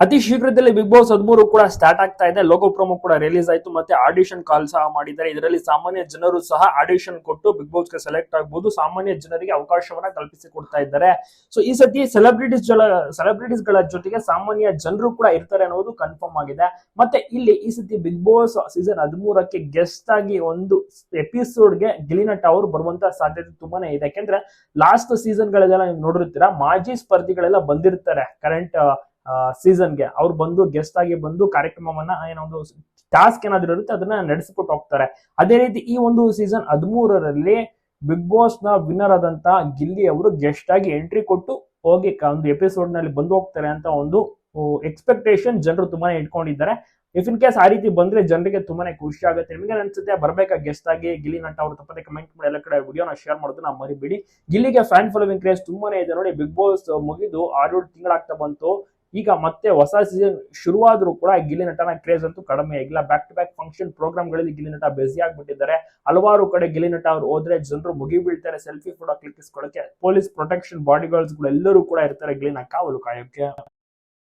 ಅತಿ ಶೀಘ್ರದಲ್ಲಿ big boss 13 ಕೂಡ ಸ್ಟಾರ್ಟ್ ಆಗ್ತಾ ಇದೆ. ಲೋಗೋ ಪ್ರೊಮೋ ಕೂಡ ರಿಲೀಸ್ ಆಯ್ತು, ಮತ್ತೆ ಆಡಿಷನ್ ಕಾಲ್ ಸಹ ಮಾಡಿದ್ದಾರೆ. ಇದರಲ್ಲಿ ಸಾಮಾನ್ಯ ಜನರು ಸಹ ಆಡಿಷನ್ ಕೊಟ್ಟು ಬಿಗ್ ಬಾಸ್ ಗೆ ಸೆಲೆಕ್ಟ್ ಆಗಬಹುದು. ಸಾಮಾನ್ಯ ಜನರಿಗೆ ಅವಕಾಶವನ್ನ ಕಲ್ಪಿಸಿ ಕೊಡ್ತಾ ಇದ್ದಾರೆ. ಸೊ ಈ ಸತಿ ಸೆಲೆಬ್ರಿಟೀಸ್ ಗಳ ಜೊತೆಗೆ ಸಾಮಾನ್ಯ ಜನರು ಕೂಡ ಇರ್ತಾರೆ ಅನ್ನೋದು ಕನ್ಫರ್ಮ್ ಆಗಿದೆ. ಮತ್ತೆ ಇಲ್ಲಿ ಈ ಸತಿ ಬಿಗ್ ಬಾಸ್ ಸೀಸನ್ 13ಕ್ಕೆ ಗೆಸ್ಟ್ ಆಗಿ ಒಂದು ಎಪಿಸೋಡ್ ಗೆ ಗಿಲ್ಲಿ ನಟ ಅವರು ಬರುವಂತ ಸಾಧ್ಯತೆ ತುಂಬಾನೇ ಇದೆ. ಯಾಕೆಂದ್ರೆ ಲಾಸ್ಟ್ ಸೀಸನ್ ಗಳೆಲ್ಲ ನೀವು ನೋಡಿರ್ತೀರಾ, ಮಾಜಿ ಸ್ಪರ್ಧಿಗಳೆಲ್ಲ ಬಂದಿರ್ತಾರೆ ಕರೆಂಟ್ ಸೀಸನ್ ಗೆ. ಅವ್ರು ಬಂದು ಗೆಸ್ಟ್ ಆಗಿ ಬಂದು ಕಾರ್ಯಕ್ರಮವನ್ನ ಏನೊಂದು ಟಾಸ್ಕ್ ಏನಾದ್ರು ಇರುತ್ತೆ ಅದನ್ನ ನಡೆಸಿಕೊಟ್ಟು ಹೋಗ್ತಾರೆ. ಅದೇ ರೀತಿ ಈ ಒಂದು ಸೀಸನ್ 13ರಲ್ಲಿ ಬಿಗ್ ಬಾಸ್ ನ ವಿನ್ನರ್ ಆದಂತ ಗಿಲ್ಲಿ ಅವರು ಗೆಸ್ಟ್ ಆಗಿ ಎಂಟ್ರಿ ಕೊಟ್ಟು ಹೋಗಿ ಒಂದು ಎಪಿಸೋಡ್ ನಲ್ಲಿ ಬಂದು ಹೋಗ್ತಾರೆ ಅಂತ ಒಂದು ಎಕ್ಸ್ಪೆಕ್ಟೇಷನ್ ಜನರು ತುಂಬಾನೇ ಇಟ್ಕೊಂಡಿದ್ದಾರೆ. ಇಫ್ ಇನ್ ಕೇಸ್ ಆ ರೀತಿ ಬಂದ್ರೆ ಜನರಿಗೆ ತುಂಬಾನೇ ಖುಷಿ ಆಗುತ್ತೆ. ನಿಮಗೆ ಅನ್ಸುತ್ತೆ ಬರ್ಬೇಕಾ ಗೆಸ್ಟ್ ಆಗಿ ಗಿಲ್ಲಿ ನಟ ಅವರು? ತಪ್ಪದೆ ಕಮೆಂಟ್ ಮಾಡಿ ಎಲ್ಲ ಕಡೆ ವಿಡಿಯೋನ ಶೇರ್ ಮಾಡೋದನ್ನ ಮರಿಬೇಡಿ. ಗಿಲ್ಲಿಗೆ ಫ್ಯಾನ್ ಫಾಲೋವಿಂಗ್ ಕ್ರೇಜ್ ತುಂಬಾನೇ ಇದೆ ನೋಡಿ. ಬಿಗ್ ಬಾಸ್ ಮುಗಿದು 6-7 ತಿಂಗಳಾಗ್ತಾ ಬಂತು. ಈಗ ಮತ್ತೆ ಹೊಸ ಸೀಸನ್ ಶುರುವಾದ್ರೂ ಕೂಡ ಗಿಲ್ಲಿ ನಟನ ಕ್ರೇಜ್ ಅಂತೂ ಕಡಿಮೆ ಆಗಿಲ್ಲ. Back to back function programme ಗಳಲ್ಲಿ ಗಿಲ್ಲಿ ನಟ ಬ್ಯುಸಿ ಆಗ್ಬಿಟ್ಟಿದ್ದಾರೆ. ಹಲವಾರು ಕಡೆ ಗಿಲ್ಲಿ ನಟ ಅವ್ರು ಹೋದ್ರೆ ಜನರು ಮುಗಿ ಬೀಳ್ತಾರೆ ಸೆಲ್ಫಿ ಫೋಟೋ ಕ್ಲಿಕ್ಕಿಸ್ಕೊಳ್ಳಕ್ಕೆ. ಪೊಲೀಸ್ ಪ್ರೊಟೆಕ್ಷನ್ ಬಾಡಿ ಗಾರ್ಡ್ಸ್ ಎಲ್ಲರೂ ಕೂಡ ಇರ್ತಾರೆ ಗಿಲ್ಲಿನ ಕಾವಲು ಕಾಯೋಕೆ.